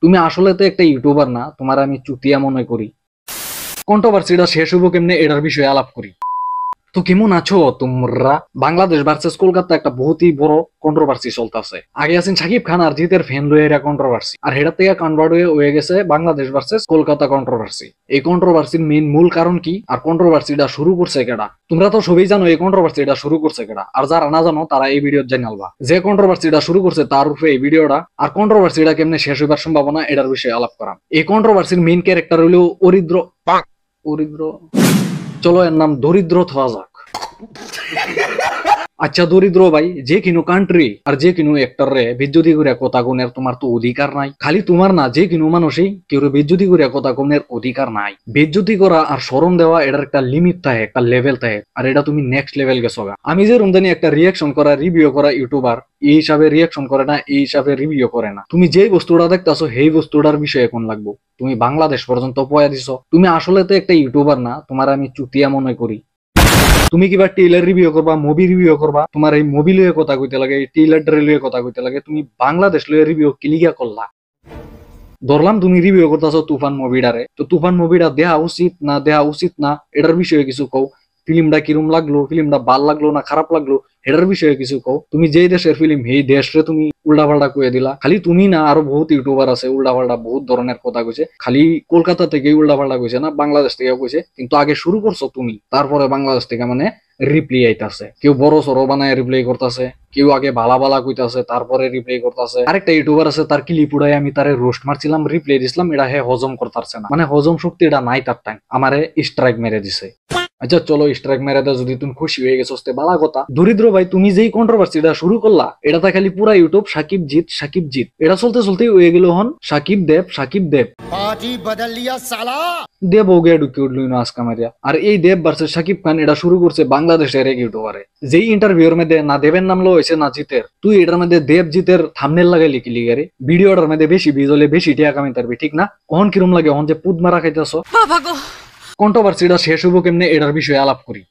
তুমি আসলে তো একটা ইউটিউবার না, তোমার আমি চুতিয়া মনে করি। কন্ট্রোভার্সিটা শেষ হবো কেমনে এটার বিষয়ে আলাপ করি। তো কেমন আছো তোমরা? বাংলাদেশ ভার্সেস কলকাতা একটা বহুতই বড় কন্ট্রোভার্সি চলতেছে। আগে আছেন শাকিব খান আর জিতের ফ্যান লয়ে এরা কন্ট্রোভার্সি, আর হেটার থেকে কনভার্ট হয়ে গেছে বাংলাদেশ ভার্সেস কলকাতা কন্ট্রোভার্সি। এই কন্ট্রোভার্সির মেইন মূল কারণ কি আর কন্ট্রোভার্সিটা শুরু করছে কেডা? তোমরা তো সবাই জানো এই কন্ট্রোভার্সিটা শুরু করছে কেডা, আর যারা না জানো তারা এই ভিডিও জানালবা যে কন্ট্রোভার্সিটা শুরু করছে তার উপরে এই ভিডিওটা, আর কন্ট্রোভার্সিটা কেমনে শেষ হইবার সম্ভাবনা এটার বিষয়ে আলাপ করা। এই কন্ট্রোভার্সির মেইন ক্যারেক্টার হলো অরিদ্র, চলো এর নাম দরিদ্র থওয়া যাক। আচ্ছা দরিদ্র ভাই, যে কিনো কান্ট্রি আর যে কিনো একটার রে বিদ্যুতি করে কথা গুণের তোমার তো অধিকার নাই। খালি তোমার না, যে কিনো মানুষই কেউ বিদ্যুতি করে কথা গুণের অধিকার নাই। বিদ্যুতি করা আর শরম দেওয়া এটার একটা লিমিট থাকে, একটা লেভেল থাকে, আর এটা তুমি নেক্সট লেভেল গেছো। আমি যে রমজানি একটা রিয়াকশন করা রিভিউ করা ইউটিউবার এই হিসাবে রিয়াকশন করে না, এই হিসাবে রিভিউ করে না। তুমি যেই বস্তুটা দেখতেছো সেই বস্তুটার বিষয়ে এখন লাগবো। তুমি বাংলাদেশ পর্যন্ত পয়া দিছো, তুমি আসলে তো একটা ইউটিউবার না, তোমার আমি চুতিয়া মনে করি। তুমি কিবা টেইলার রিভিউ করবা, মুভি রিভিউ করবা, তোমার এই মুভি লয়ে কথা কইতে লাগে, এই টেইলার লয়ে কথা কইতে লাগে, তুমি বাংলাদেশ লয়ে রিভিউ কিলিগা করলা? ধরলাম তুমি রিভিউ করতেছো তুফান মুভিটারে, তো তুফান মুভিটা দেয়া উচিত না দেয়া উচিত না এটার বিষয়ে কিছু কও। ফিল্মটা কিরম লাগলো, ফিল্মটা ভাল লাগলো না খারাপ লাগলো এটার বিষয়ে কিছু কও। তুমি যেই দেশের ফিল্ম সেই দেশে তুমি উল্টাপাল্টা কয়ে দিলা। খালি তুমি না, আরো বহুত ইউটিউবার আছে উল্টাপাল্টা বহুত ধরনের কথা কইছে। খালি কলকাতা থেকে উল্টাপাল্টা কইছে না, বাংলাদেশ থেকে কইছে, কিন্তু আগে শুরু করছো তুমি, তারপরে বাংলাদেশ থেকে মানে রিপ্লাই আইতাছে। কেউ বড় সড়ো বানায় রিপ্লাই করতেছে, কেউ আগে বালা বালা কইতাছে তারপরে রিপ্লাই করতেছে। আরেকটা ইউটিউবার আছে তার ক্লিপ উড়াই আমি তারে রোস্ট মারছিলাম, রিপ্লাই দিছিলাম, এটা হে হজম করতেছে না, মানে হজম শক্তি এটা নাই তার টাইম, আমারে স্ট্রাইক মেরে দিছে। আচ্ছা চলো স্ট্রাইক মেরে দাও, যদি তুমি খুশি হয়ে গেছো বালা কথা। দরিদ্র ভাই, তুমি যেই কন্ট্রোভার্সিটা শুরু করলা এটাতে খালি পুরা ইউটিউব সাকিব জিত সাকিব জিত, এটা চলতে চলতে হয়ে গেল হন সাকিব দেব সাকিব দেব। পার্টি বদল লিয়া সালা। দেব ওগে ঢুকে উঠল না আজকা মারিয়া। আর এই দেব ভার্সেস সাকিব খান এটা শুরু করছে বাংলাদেশের এক ইউটিউবারে। যেই ইন্টারভিউর মধ্যে না দেবের নাম লো হয়েছে না জিতের, তুই এটার মধ্যে দেব জিতের থাম্বনেল লাগাই লিখি লিগারে ভিডিওটার মধ্যে বেশি ভিউজ হলে বেশি টাকা কামাইতে পারবি, ঠিক না? অহন কিরম লাগে অহন যে পুদ মারা খাইতেছো। কন্ট্রোভার্সিটা শেষ হবো কেমনে এটার বিষয়ে আলাপ করি।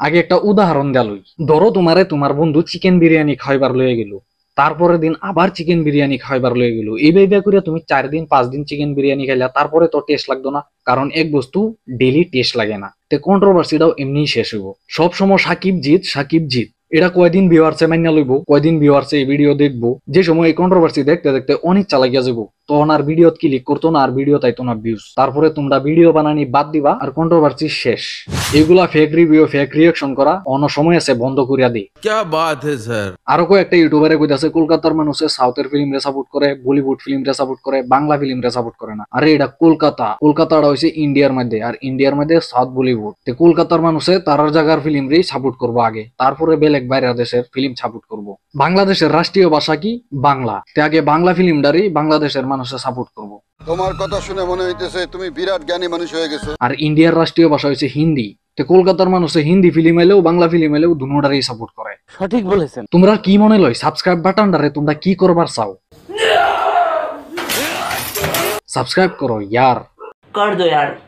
আগে একটা উদাহরণ দেলই, ধরো তোমারে তোমার বন্ধু চিকেন বিরিয়ানি খাইবার লয়ে গেল, তারপরে দিন আবার চিকেন বিরিয়ানি খাইবার লয়ে গেল, এইভাবে করে তুমি 4 দিন 5 দিন চিকেন বিরিয়ানি খাইলা, তারপরে তো টেস্ট লাগতো না, কারণ এক বস্তু ডেইলি টেস্ট লাগে না। তে কন্ট্রোভার্সিটাও এমনি শেষ হইব। সব সময় সাকিব জিত সাকিব জিত, এটা কয়দিন ভিউয়ার্সে মাইনা লইব, কয়দিন ভিউয়ার্সে এই ভিডিও দেখবো। যে সময় এই কন্ট্রোভার্সি দেখতে দেখতে অনেক চালাকিয়া যাবো, তখন আর ভিডিও ক্লিক করতো না, আর ভিডিও তাইতো না ভিউজ, তারপরে তোমরা ভিডিও বানানি বাদ দিবা আর কন্ট্রোভার্সি শেষ। এগুলা ফেক রিভিউ ফেক রিঅ্যাকশন করা অন্য সময় আছে বন্ধ করিয়া দি। কি বাত হে স্যার। আরো কয়েকটা ইউটিউবারে কইতাছে কলকাতার মানুষে সাউথের ফিল্ম রে সাপোর্ট করে, বলিউড ফিল্ম রে সাপোর্ট করে, বাংলা ফিল্ম রে সাপোর্ট করে না। আরে এটা কলকাতা, কলকাতাটা হইছে ইন্ডিয়ার মধ্যে, আর ইন্ডিয়ার মধ্যে সাউথ বলিউড। তে কলকাতার মানুষে তারার জায়গার ফিল্ম রেই সাপোর্ট করবো আগে, তারপরে বেলেগ বাইরের দেশের ফিল্ম সাপোর্ট করবো। বাংলাদেশের রাষ্ট্রীয় ভাষা কি? বাংলা। তে আগে বাংলা ফিল্মটারই বাংলাদেশের মানুষে সাপোর্ট করবো। তোমার কথা শুনে মনে হইতেছে তুমি বিরাট জ্ঞানী মানুষ হয়ে গেছো। আর ইন্ডিয়ার রাষ্ট্রীয় ভাষা হচ্ছে হিন্দি। তো কলকাতার মানুষে হিন্দি ফিল্ম এলেও বাংলা ফিল্ম এলেও দুটোটারই সাপোর্ট করে। সঠিক বলেছেন। তোমরা কি মনে লয় সাবস্ক্রাইব বাটনটারে তোমরা কি করবার চাও? সাবস্ক্রাইব করো ইয়ার, কর দো ইয়ার।